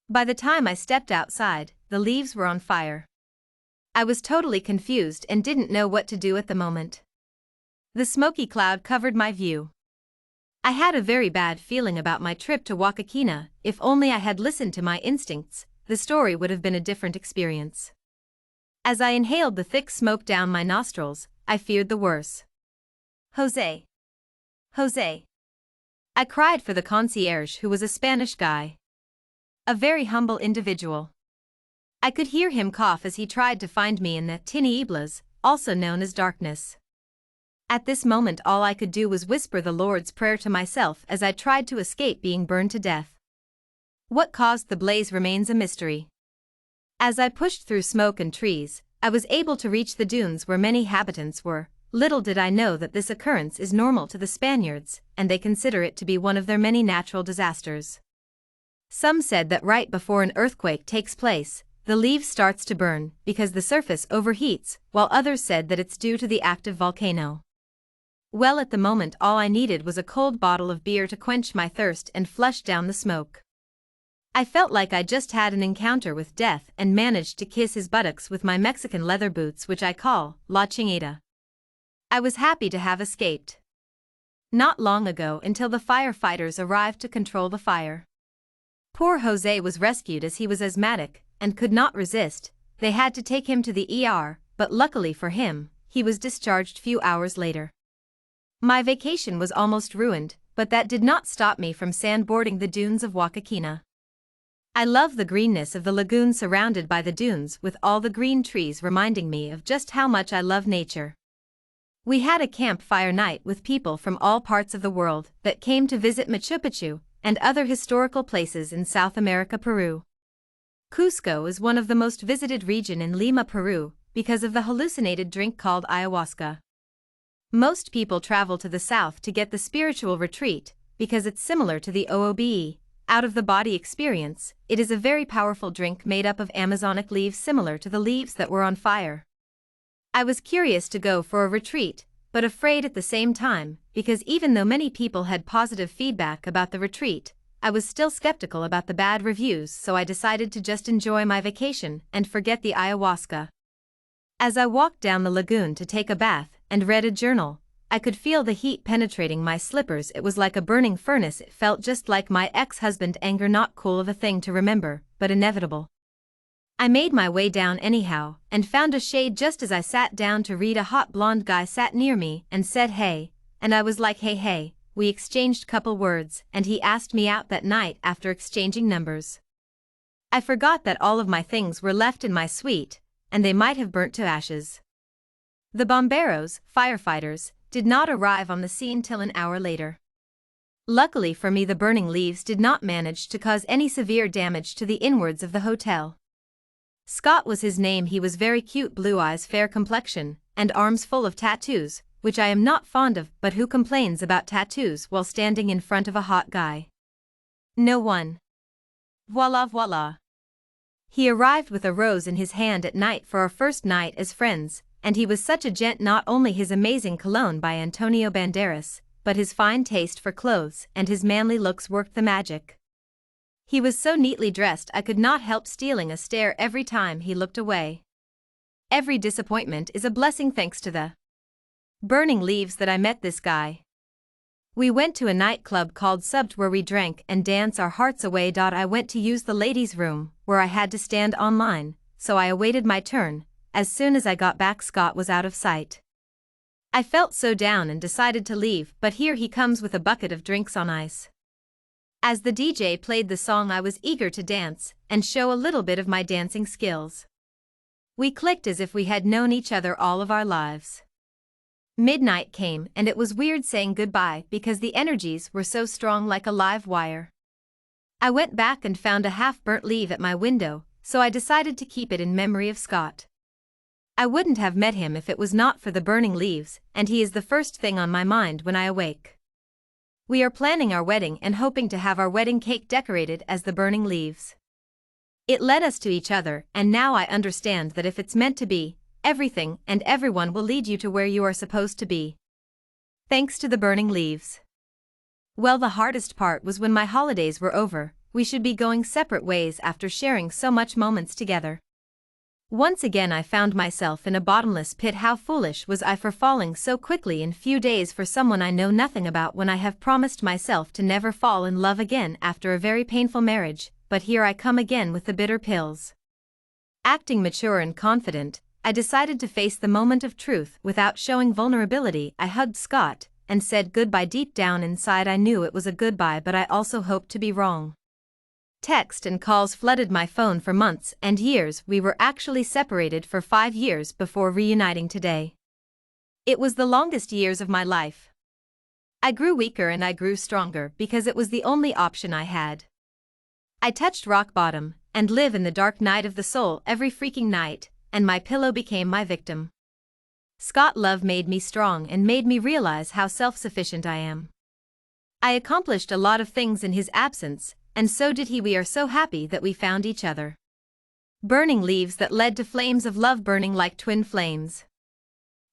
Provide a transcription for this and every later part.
By the time I stepped outside, the leaves were on fire. I was totally confused and didn't know what to do at the moment. The smoky cloud covered my view. I had a very bad feeling about my trip to Wakakina. If only I had listened to my instincts, the story would have been a different experience. As I inhaled the thick smoke down my nostrils, I feared the worst. Jose! Jose! I cried for the concierge, who was a Spanish guy. A very humble individual. I could hear him cough as he tried to find me in the tinieblas, also known as darkness. At this moment all I could do was whisper the Lord's Prayer to myself as I tried to escape being burned to death. What caused the blaze remains a mystery. As I pushed through smoke and trees, I was able to reach the dunes where many inhabitants were. Little did I know that this occurrence is normal to the Spaniards, and they consider it to be one of their many natural disasters. Some said that right before an earthquake takes place, the leaves starts to burn because the surface overheats, while others said that it's due to the active volcano. Well, at the moment all I needed was a cold bottle of beer to quench my thirst and flush down the smoke. I felt like I just had an encounter with death and managed to kiss his buttocks with my Mexican leather boots, which I call La Chingada. I was happy to have escaped. Not long ago until the firefighters arrived to control the fire. Poor Jose was rescued as he was asthmatic and could not resist. They had to take him to the ER, but luckily for him, he was discharged few hours later. My vacation was almost ruined, but that did not stop me from sandboarding the dunes of Wakakina. I love the greenness of the lagoon surrounded by the dunes with all the green trees reminding me of just how much I love nature. We had a campfire night with people from all parts of the world that came to visit Machu Picchu and other historical places in South America, Peru. Cusco is one of the most visited regions in Lima, Peru, because of the hallucinated drink called ayahuasca. Most people travel to the south to get the spiritual retreat, because it's similar to the OOBE, out-of-the-body experience. It is a very powerful drink made up of Amazonic leaves similar to the leaves that were on fire. I was curious to go for a retreat, but afraid at the same time, because even though many people had positive feedback about the retreat, I was still skeptical about the bad reviews, so I decided to just enjoy my vacation and forget the ayahuasca. As I walked down the lagoon to take a bath and read a journal, I could feel the heat penetrating my slippers. It was like a burning furnace. It felt just like my ex-husband. Anger, not cool of a thing to remember, but inevitable. I made my way down anyhow, and found a shade just as I sat down to read. A hot blonde guy sat near me and said hey, and I was like hey. We exchanged couple words, and he asked me out that night after exchanging numbers. I forgot that all of my things were left in my suite, and they might have burnt to ashes. The bomberos, firefighters, did not arrive on the scene till an hour later. Luckily for me, the burning leaves did not manage to cause any severe damage to the inwards of the hotel. Scott was his name. He was very cute, blue eyes, fair complexion, and arms full of tattoos, which I am not fond of, but who complains about tattoos while standing in front of a hot guy? No one. Voila. He arrived with a rose in his hand at night for our first night as friends, and he was such a gent. Not only his amazing cologne by Antonio Banderas, but his fine taste for clothes and his manly looks worked the magic. He was so neatly dressed I could not help stealing a stare every time he looked away. Every disappointment is a blessing thanks to the burning leaves that I met this guy. We went to a nightclub called Subbed where we drank and danced our hearts away. I went to use the ladies' room, where I had to stand online, so I awaited my turn. As soon as I got back, Scott was out of sight. I felt so down and decided to leave, but here he comes with a bucket of drinks on ice. As the DJ played the song, I was eager to dance and show a little bit of my dancing skills. We clicked as if we had known each other all of our lives. Midnight came and it was weird saying goodbye because the energies were so strong, like a live wire. I went back and found a half-burnt leaf at my window, so I decided to keep it in memory of Scott. I wouldn't have met him if it was not for the burning leaves, and he is the first thing on my mind when I awake. We are planning our wedding and hoping to have our wedding cake decorated as the burning leaves. It led us to each other, and now I understand that if it's meant to be, everything and everyone will lead you to where you are supposed to be. Thanks to the burning leaves. Well, the hardest part was when my holidays were over. we should be going separate ways after sharing so much moments together. Once again I found myself in a bottomless pit. How foolish was I for falling so quickly in few days for someone I know nothing about, when I have promised myself to never fall in love again after a very painful marriage. But here I come again with the bitter pills. Acting mature and confident, I decided to face the moment of truth without showing vulnerability. I hugged Scott and said goodbye. Deep down inside I knew it was a goodbye, but I also hoped to be wrong. Text and calls flooded my phone for months and years. We were actually separated for 5 years before reuniting today. It was the longest years of my life. I grew weaker and I grew stronger because it was the only option I had. I touched rock bottom and live in the dark night of the soul every freaking night, and my pillow became my victim. Scott love made me strong and made me realize how self-sufficient I am. I accomplished a lot of things in his absence, and so did he. We are so happy that we found each other. Burning leaves that led to flames of love, burning like twin flames.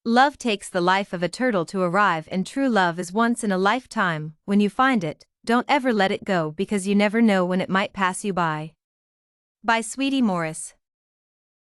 Love takes the life of a turtle to arrive, and true love is once in a lifetime. When you find it, don't ever let it go, because you never know when it might pass you by. By Sweetie Morris.